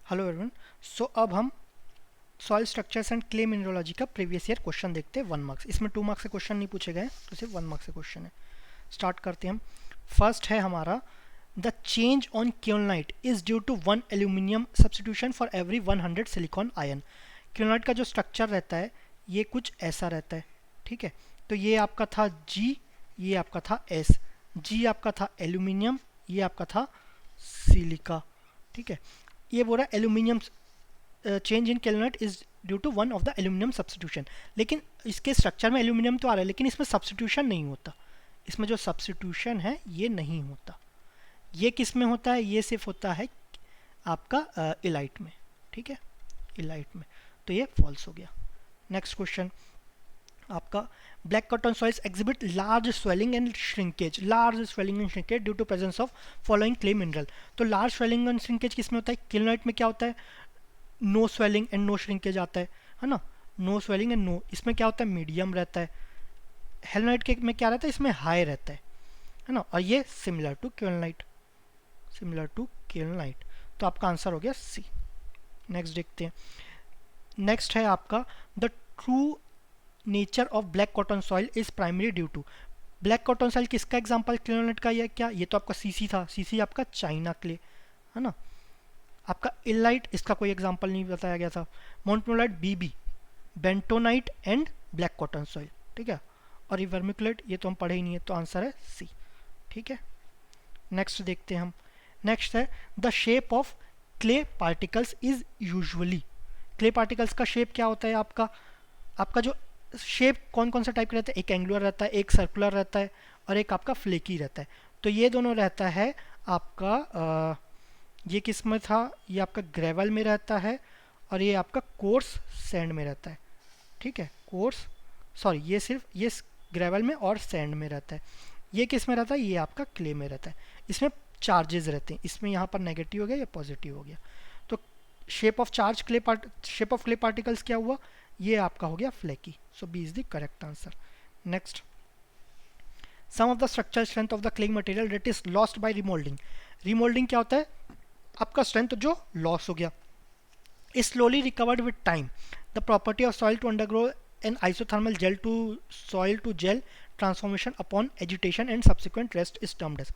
Hello everyone. सो अब हम soil structures and clay mineralogy का प्रीवियस ईयर क्वेश्चन देखते हैं 1 मार्क्स। इसमें 2 मार्क्स से क्वेश्चन नहीं पूछे गए तो सिर्फ 1 मार्क्स से क्वेश्चन है। स्टार्ट करते हैं हम। फर्स्ट है हमारा the change on kaolinite is due to 1 aluminium substitution for every 100 silicon ion. Kaolinite का जो स्ट्रक्चर रहता है ये कुछ ऐसा रहता है, ठीक है। तो ये आपका था जी, ये आपका था एस। जी आपका था एल्यूमिनियम, ये आपका था सिलिका, ठीक है। ये बोल रहा है aluminium change in kaolinite is due to one of the aluminium substitution. लेकिन इसके स्ट्रक्चर में एल्यूमिनियम तो आ रहा है लेकिन इसमें सब्सटीट्यूशन नहीं होता। इसमें जो सब्सटीट्यूशन है ये नहीं होता। ये किस में होता है? ये सिर्फ होता है आपका इलाइट में, ठीक है, इलाइट में। तो ये फॉल्स हो गया। नेक्स्ट क्वेश्चन आपका black cotton soils exhibit large swelling and shrinkage. Large swelling and shrinkage due to presence of following clay mineral. तो लार्ज स्वेलिंग एंड श्रिंकेज किस में होता है? केल्विनेट में क्या होता है? No swelling and no shrinkage आता है ना। नो स्वेलिंग एंड नो, इसमें क्या होता है? मीडियम रहता है। हेलनाइट के में क्या रहता है? इसमें हाई रहता है ना। और ये सिमिलर टू क्योलनाइट, सिमिलर टू क्योलनाइट। तो आपका आंसर हो गया सी। नेक्स्ट देखते हैं। नेक्स्ट है आपका the true nature of black cotton soil is primary due to. Black cotton soil किसका एग्जांपल? क्योलनाइट का। ये क्या? ये तो आपका सीसी था। सीसी आपका चाइना क्ले है ना। आपका इलाइट इसका कोई एग्जांपल नहीं बताया गया था। Montmorillonite B B, bentonite and black cotton soil, ठीक है। और ये वर्मिकुलेट ये तो हम पढ़े ही नहीं है, तो आंसर है सी, ठीक है। नेक्स्ट देखते हैं हम। नेक्स्ट है the shape of clay particles is usually. Clay particles का शेप क्या होता है? आपका आपका जो शेप कौन कौन सा टाइप का रहता है? एक एंगुलर रहता है, एक सर्कुलर रहता है और एक आपका फ्लेकी रहता है। तो ये दोनों रहता है आपका ये किस में था? ये आपका ग्रेवल में रहता है और ये आपका कोर्स सैंड में रहता है, ठीक है। कोर्स सॉरी ये सिर्फ ये ग्रेवल में और सैंड में रहता है। ये किस में रहता है? ये आपका क्ले में रहता है। इसमें चार्जेस रहते हैं, इसमें यहाँ पर नेगेटिव हो गया या पॉजिटिव हो गया। तो shape of charge clay shape of clay particles क्या हुआ? ये आपका हो गया flaky. So B is the correct answer. Next, some of the structure strength of the clay material that is lost by remoulding. Remoulding क्या होता है? आपका स्ट्रेंथ जो लॉस हो गया is slowly recovered with time. The property of soil to undergo an isothermal gel to soil to gel transformation upon agitation and subsequent rest is termed as.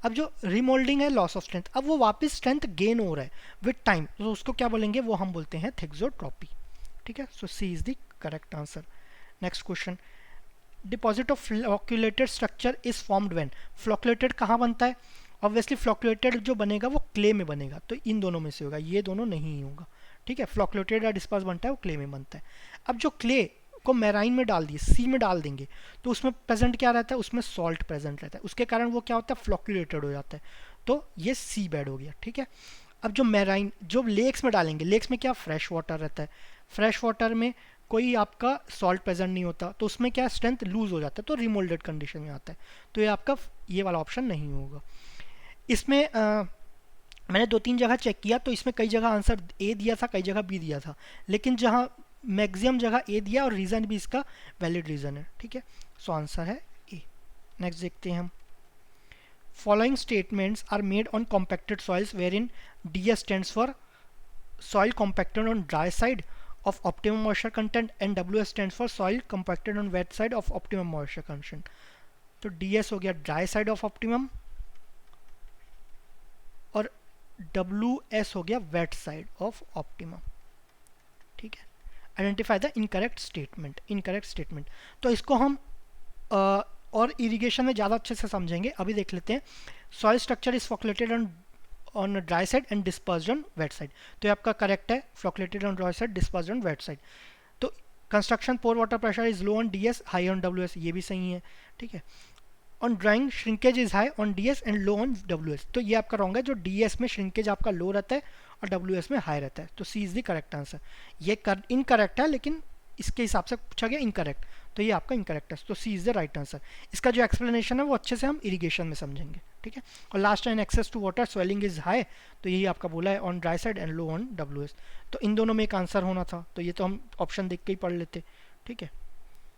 अब जो remoulding है लॉस ऑफ स्ट्रेंथ, अब वो वापस strength gain हो रहा है with time, तो उसको क्या बोलेंगे? वो हम बोलते हैं थेक्सोट्रॉपी, ठीक है। So C is the correct answer. Next question, deposit of flocculated structure is formed when. Flocculated कहाँ बनता है? ऑब्वियसली फ्लोक्यूलेटेड जो बनेगा वो क्ले में बनेगा, तो इन दोनों में से होगा, ये दोनों नहीं होगा, ठीक है। फ्लोक्यूलेटेड या डिस्पर्स बनता है वो क्ले में बनता है। अब जो क्ले को मैराइन में डाल दिए, सी में डाल देंगे, तो उसमें प्रेजेंट क्या रहता है? उसमें सॉल्ट प्रेजेंट रहता है, उसके कारण वो क्या होता है? फ्लोक्यूलेटेड हो जाता है। तो ये सी बेड हो गया, ठीक है। अब जो मैराइन जो लेक्स में डालेंगे, लेक्स में क्या? फ्रेश वाटर रहता है। फ्रेश वाटर में कोई आपका सॉल्ट प्रेजेंट नहीं होता, तो उसमें क्या? स्ट्रेंथ लूज हो जाता है, तो रिमोल्डेड कंडीशन में आता है। तो ये आपका ये वाला ऑप्शन नहीं होगा। इसमें मैंने 2-3 जगह चेक किया, तो इसमें कई जगह आंसर ए दिया था, कई जगह बी दिया था, लेकिन जहाँ मैक्सिमम जगह ए दिया और रीज़न भी इसका वैलिड रीज़न है, ठीक है। सो आंसर है ए। नेक्स्ट देखते हैं हम। Following statements are made on compacted soils wherein D S stands for soil compacted on dry side of optimum moisture content and WS stands for soil compacted on wet side of optimum moisture content। तो DS हो गया dry side of optimum और WS हो गया wait side of optimum, ठीक है। Identify the incorrect statement. Incorrect statement तो इसको हम और इरिगेशन में ज़्यादा अच्छे से समझेंगे, अभी देख लेते हैं। Soil structure is flocculated on dry side and dispersed on wet side. तो ये आपका करेक्ट है, flocculated on dry side, dispersed on wet side. तो construction pore water pressure is low on DS, high on WS, ये भी सही है, ठीक है। On drying shrinkage is high on DS and low on WS। तो ये आपका रॉन्ग है, जो DS में श्रिंकेज आपका लो रहता है और WS में हाई रहता है। तो सी इज द करेक्ट आंसर। ये इनकरेक्ट है, लेकिन इसके हिसाब से पूछा गया इनकरेक्ट, तो ये आपका इनकरेक्ट है। तो सी इज द राइट आंसर। इसका जो एक्सप्लेनेशन है वो अच्छे से हम इरिगेशन में समझेंगे, ठीक है। और last and access to water swelling is high, तो यही आपका बोला है on dry side and low on WS। तो इन दोनों में एक आंसर होना था, तो ये तो हम ऑप्शन देख के ही पढ़ लेते, ठीक है।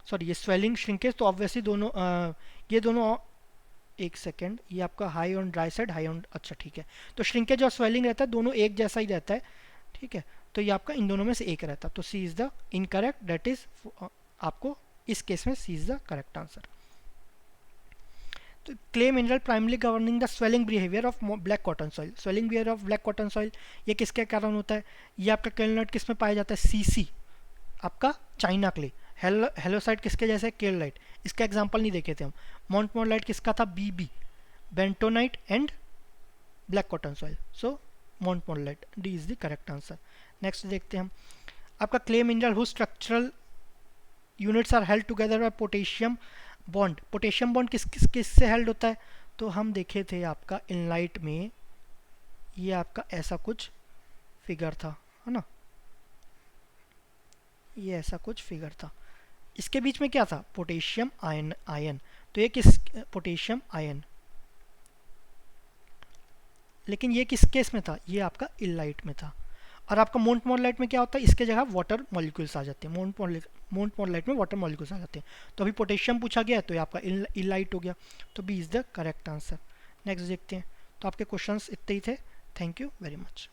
सॉरी, ये स्वेलिंग श्रिंकेज तो ऑब्वियसली दोनों ये दोनों एक सेकेंड, ये आपका high on dry side, high on, अच्छा ठीक है। तो श्रिंकेज और स्वेलिंग रहता है, दोनों एक जैसा ही रहता है, ठीक है, तो ये आपका इन दोनों में से एक रहता, तो C is the incorrect, that is आपको इस केस में C is the correct answer. तो clay mineral primarily governing the swelling behaviour of black cotton soil. Swelling behaviour of black cotton soil ये किसके कारण होता है? ये आपका केलनाइट किस में पाया जाता है? सीसी, आपका चाइना क्ले। हेलोसाइट किसके जैसे? केललाइट। इसका एग्जांपल नहीं देखे थे हम। मोंटमोरलाइट किसका था? B B, bentonite and black cotton soil, so montmorillonite, D is the correct answer. Next देखते हैं हम, आपका clay mineral who structural units are held together by potassium bond. Potassium bond किस से हेल्ड होता है? तो हम देखे थे आपका इनलाइट में, ये आपका ऐसा कुछ फिगर था, है ना, ये ऐसा कुछ फिगर था। इसके बीच में क्या था? Potassium ion, ion. तो ये किस, पोटेशियम आयन, लेकिन ये किस केस में था? ये आपका इलाइट में था। और आपका मोंटमोरलाइट में क्या होता है? इसके जगह वाटर मॉलिक्यूल्स आ जाते हैं। मोंटमोरलाइट में वाटर मॉलिक्यूल्स आ जाते हैं। तो अभी पोटेशियम पूछा गया तो ये आपका इलाइट हो गया, तो B is the correct answer. Next देखते हैं। तो आपके क्वेश्चंस इतने ही थे। Thank you very much.